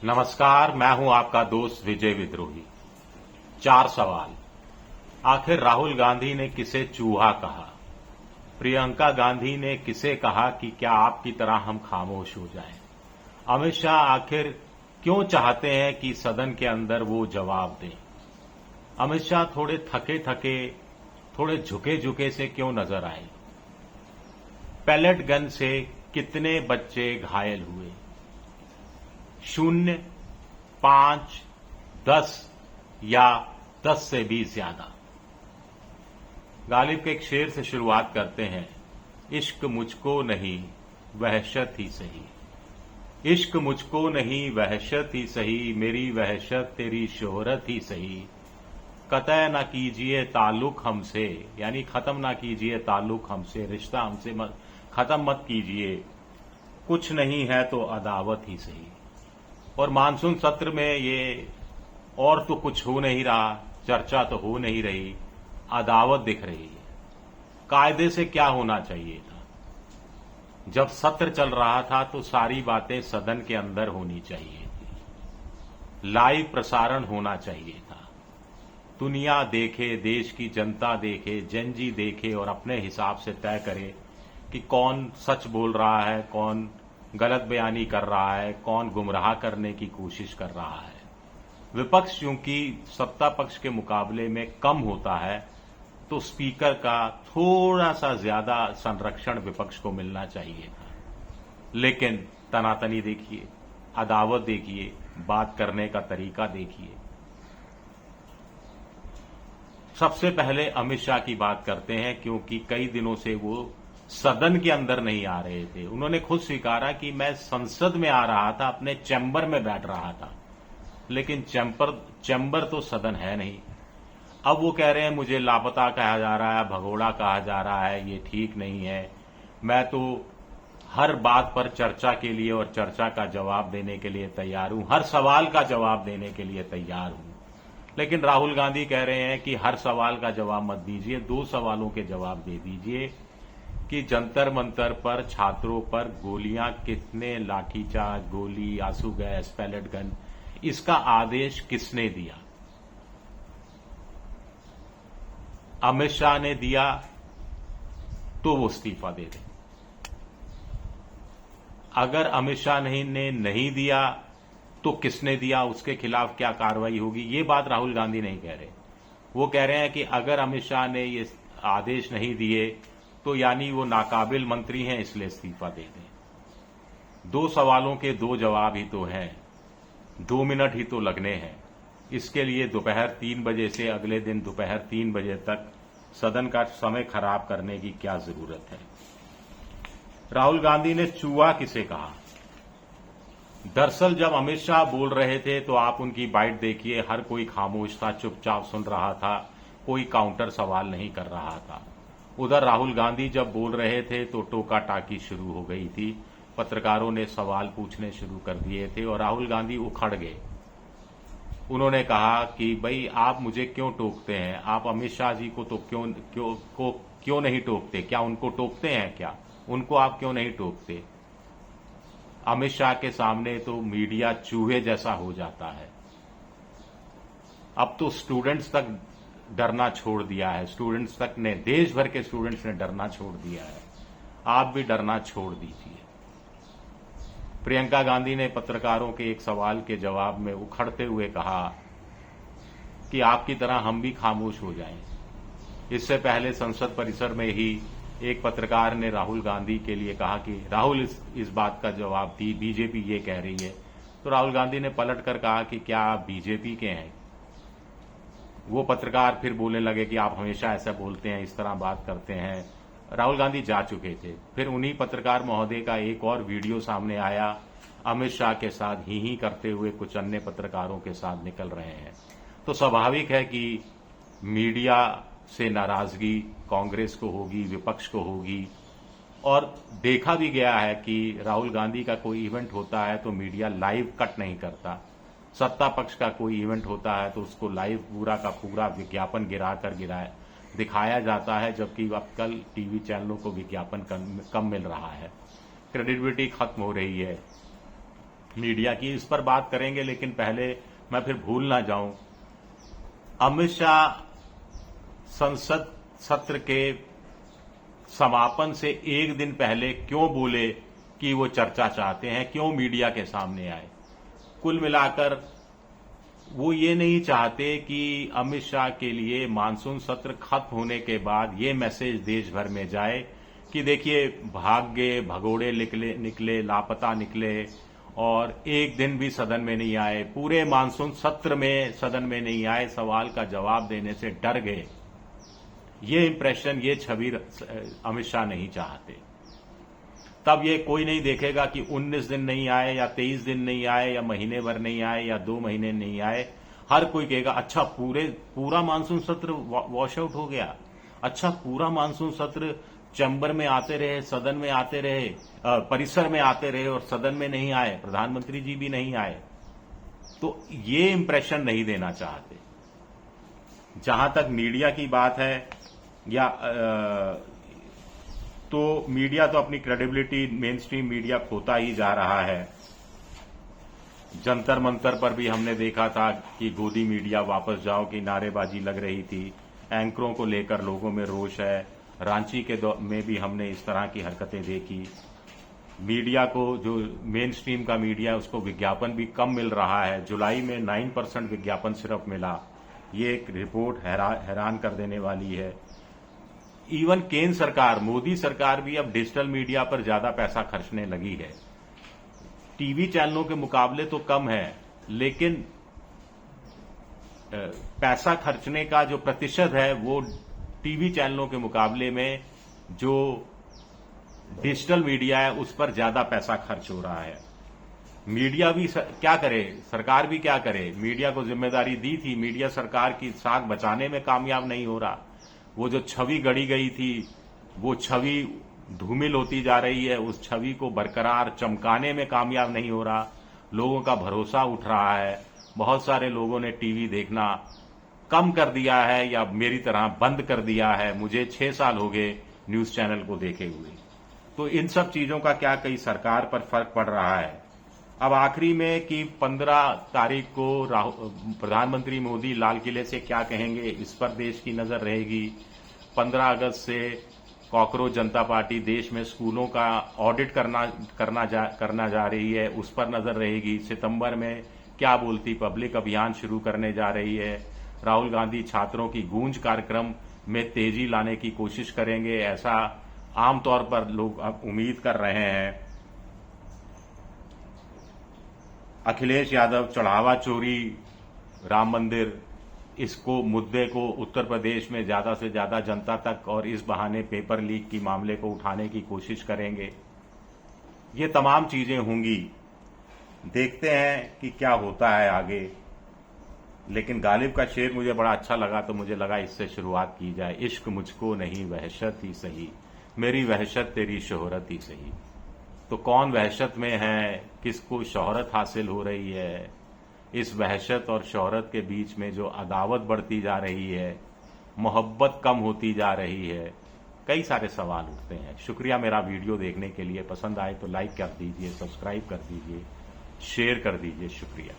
नमस्कार, मैं हूं आपका दोस्त विजय विद्रोही। 4 सवाल। आखिर राहुल गांधी ने किसे चूहा कहा? प्रियंका गांधी ने किसे कहा कि क्या आपकी तरह हम खामोश हो जाएं? अमित शाह आखिर क्यों चाहते हैं कि सदन के अंदर वो जवाब दें? अमित शाह थोड़े थके थके, थोड़े झुके झुके से क्यों नजर आए? पैलेट गन से कितने बच्चे घायल हुए? 0, 5, 10 या 10 से भी ज्यादा? गालिब के एक शेर से शुरुआत करते हैं। इश्क मुझको नहीं, वहशत ही सही। इश्क मुझको नहीं, वहशत ही सही, मेरी वहशत तेरी शोहरत ही सही। कतई न कीजिए ताल्लुक हमसे, यानी खत्म ना कीजिए ताल्लुक हमसे, रिश्ता हमसे खत्म मत कीजिए। कुछ नहीं है तो अदावत ही सही। और मानसून सत्र में ये और तो कुछ हो नहीं रहा, चर्चा तो हो नहीं रही, अदावत दिख रही है। कायदे से क्या होना चाहिए था? जब सत्र चल रहा था तो सारी बातें सदन के अंदर होनी चाहिए थी, लाइव प्रसारण होना चाहिए था। दुनिया देखे, देश की जनता देखे, जनजी देखे और अपने हिसाब से तय करे कि कौन सच बोल रहा है, कौन गलत बयानी कर रहा है, कौन गुमराह करने की कोशिश कर रहा है। विपक्ष चूंकि सत्ता पक्ष के मुकाबले में कम होता है तो स्पीकर का थोड़ा सा ज्यादा संरक्षण विपक्ष को मिलना चाहिए था। लेकिन तनातनी देखिए, अदावत देखिए, बात करने का तरीका देखिए। सबसे पहले अमित शाह की बात करते हैं, क्योंकि कई दिनों से वो सदन के अंदर नहीं आ रहे थे। उन्होंने खुद स्वीकारा कि मैं संसद में आ रहा था, अपने चैम्बर में बैठ रहा था, लेकिन चैम्बर तो सदन है नहीं। अब वो कह रहे हैं मुझे लापता कहा जा रहा है, भगोड़ा कहा जा रहा है, ये ठीक नहीं है। मैं तो हर बात पर चर्चा के लिए और चर्चा का जवाब देने के लिए तैयार हूं, हर सवाल का जवाब देने के लिए तैयार हूं। लेकिन राहुल गांधी कह रहे हैं कि हर सवाल का जवाब मत दीजिए, 2 सवालों के जवाब दे दीजिए कि जंतर मंतर पर छात्रों पर गोलियां कितने, लाठीचार्ज, गोली, आंसू गैस, पैलेट गन, इसका आदेश किसने दिया? अमित शाह ने दिया तो वो इस्तीफा दे दें। अगर अमित शाह ने नहीं दिया तो किसने दिया, उसके खिलाफ क्या कार्रवाई होगी? ये बात राहुल गांधी नहीं कह रहे। वो कह रहे हैं कि अगर अमित शाह ने ये आदेश नहीं दिए तो यानी वो नाकाबिल मंत्री हैं, इसलिए इस्तीफा दे दें। 2 सवालों के 2 जवाब ही तो हैं, 2 मिनट ही तो लगने हैं। इसके लिए दोपहर 3 बजे से अगले दिन दोपहर 3 बजे तक सदन का समय खराब करने की क्या जरूरत है? राहुल गांधी ने चूहा किसे कहा? दरअसल जब अमित शाह बोल रहे थे तो आप उनकी बाइट देखिए, हर कोई खामोश था, चुपचाप सुन रहा था, कोई काउंटर सवाल नहीं कर रहा था। उधर राहुल गांधी जब बोल रहे थे तो टोका टाकी शुरू हो गई थी, पत्रकारों ने सवाल पूछने शुरू कर दिए थे और राहुल गांधी उखड़ गए। उन्होंने कहा कि भाई आप मुझे क्यों टोकते हैं? आप अमित शाह जी को तो क्यों नहीं टोकते? क्या उनको टोकते हैं क्या? उनको आप क्यों नहीं टोकते? अमित शाह के सामने तो मीडिया चूहे जैसा हो जाता है। अब तो स्टूडेंट्स तक डरना छोड़ दिया है, स्टूडेंट्स तक ने, देश भर के स्टूडेंट्स ने डरना छोड़ दिया है। आप भी डरना छोड़ दीजिए। प्रियंका गांधी ने पत्रकारों के एक सवाल के जवाब में उखड़ते हुए कहा कि आपकी तरह हम भी खामोश हो जाएं। इससे पहले संसद परिसर में ही एक पत्रकार ने राहुल गांधी के लिए कहा कि राहुल इस बात का जवाब दी, बीजेपी ये कह रही है। तो राहुल गांधी ने पलटकर कहा कि क्या आप बीजेपी के हैं? वो पत्रकार फिर बोलने लगे कि आप हमेशा ऐसा बोलते हैं, इस तरह बात करते हैं। राहुल गांधी जा चुके थे। फिर उन्हीं पत्रकार महोदय का एक और वीडियो सामने आया, अमित शाह के साथ ही करते हुए कुछ अन्य पत्रकारों के साथ निकल रहे हैं। तो स्वाभाविक है कि मीडिया से नाराजगी कांग्रेस को होगी, विपक्ष को होगी। और देखा भी गया है कि राहुल गांधी का कोई इवेंट होता है तो मीडिया लाइव कट नहीं करता। सत्ता पक्ष का कोई इवेंट होता है तो उसको लाइव पूरा का पूरा विज्ञापन दिखाया जाता है, जबकि अब कल टीवी चैनलों को विज्ञापन कम मिल रहा है, क्रेडिबिलिटी खत्म हो रही है। मीडिया की, इस पर बात करेंगे। लेकिन पहले मैं फिर भूल ना जाऊं, अमित शाह संसद सत्र के समापन से एक दिन पहले क्यों बोले कि वो चर्चा चाहते हैं, क्यों मीडिया के सामने आए? कुल मिलाकर वो ये नहीं चाहते कि अमित शाह के लिए मानसून सत्र खत्म होने के बाद ये मैसेज देश भर में जाए कि देखिए भाग गए, भगोड़े निकले, लापता निकले और एक दिन भी सदन में नहीं आए, पूरे मानसून सत्र में सदन में नहीं आए, सवाल का जवाब देने से डर गए। ये इंप्रेशन, ये छवि अमित शाह नहीं चाहते। तब ये कोई नहीं देखेगा कि 19 दिन नहीं आए या 23 दिन नहीं आए या महीने भर नहीं आए या 2 महीने नहीं आए। हर कोई कहेगा अच्छा पूरा मानसून सत्र वॉश आउट हो गया, अच्छा पूरा मानसून सत्र चैम्बर में आते रहे, सदन में आते रहे, परिसर में आते रहे और सदन में नहीं आए, प्रधानमंत्री जी भी नहीं आए। तो ये इंप्रेशन नहीं देना चाहते। जहां तक मीडिया की बात है, या तो मीडिया तो अपनी क्रेडिबिलिटी, मेन स्ट्रीम मीडिया खोता ही जा रहा है। जंतर मंतर पर भी हमने देखा था कि गोदी मीडिया वापस जाओ की नारेबाजी लग रही थी, एंकरों को लेकर लोगों में रोष है। रांची के में भी हमने इस तरह की हरकतें देखी। मीडिया को, जो मेन स्ट्रीम का मीडिया है, उसको विज्ञापन भी कम मिल रहा है। जुलाई में 9% विज्ञापन सिर्फ मिला। ये एक रिपोर्ट हैरान कर देने वाली है। इवन केंद्र सरकार, मोदी सरकार भी अब डिजिटल मीडिया पर ज्यादा पैसा खर्चने लगी है। टीवी चैनलों के मुकाबले तो कम है, लेकिन पैसा खर्चने का जो प्रतिशत है वो टीवी चैनलों के मुकाबले में जो डिजिटल मीडिया है उस पर ज्यादा पैसा खर्च हो रहा है। मीडिया भी क्या करे, सरकार भी क्या करे? मीडिया को जिम्मेदारी दी थी, मीडिया सरकार की साख बचाने में कामयाब नहीं हो रहा। वो जो छवि गढ़ी गई थी, वो छवि धूमिल होती जा रही है, उस छवि को बरकरार चमकाने में कामयाब नहीं हो रहा। लोगों का भरोसा उठ रहा है। बहुत सारे लोगों ने टीवी देखना कम कर दिया है या मेरी तरह बंद कर दिया है। मुझे 6 साल हो गए न्यूज चैनल को देखे हुए। तो इन सब चीजों का क्या कई सरकार पर फर्क पड़ रहा है? अब आखिरी में कि 15 तारीख को प्रधानमंत्री मोदी लाल किले से क्या कहेंगे, इस पर देश की नजर रहेगी। 15 अगस्त से कॉकरोच जनता पार्टी देश में स्कूलों का ऑडिट करना जा रही है, उस पर नजर रहेगी। सितंबर में क्या बोलती पब्लिक अभियान शुरू करने जा रही है। राहुल गांधी छात्रों की गूंज कार्यक्रम में तेजी लाने की कोशिश करेंगे, ऐसा आमतौर पर लोग अब उम्मीद कर रहे हैं। अखिलेश यादव चढ़ावा चोरी, राम मंदिर, इसको मुद्दे को उत्तर प्रदेश में ज्यादा से ज्यादा जनता तक और इस बहाने पेपर लीक की मामले को उठाने की कोशिश करेंगे। ये तमाम चीजें होंगी। देखते हैं कि क्या होता है आगे। लेकिन गालिब का शेर मुझे बड़ा अच्छा लगा, तो मुझे लगा इससे शुरुआत की जाए। इश्क मुझको नहीं वहशत ही सही, मेरी वहशत तेरी शोहरत ही सही। तो कौन वहशत में है, किसको शोहरत हासिल हो रही है? इस वहशत और शोहरत के बीच में जो अदावत बढ़ती जा रही है, मोहब्बत कम होती जा रही है, कई सारे सवाल उठते हैं। शुक्रिया मेरा वीडियो देखने के लिए। पसंद आए तो लाइक कर दीजिए, सब्सक्राइब कर दीजिए, शेयर कर दीजिए। शुक्रिया।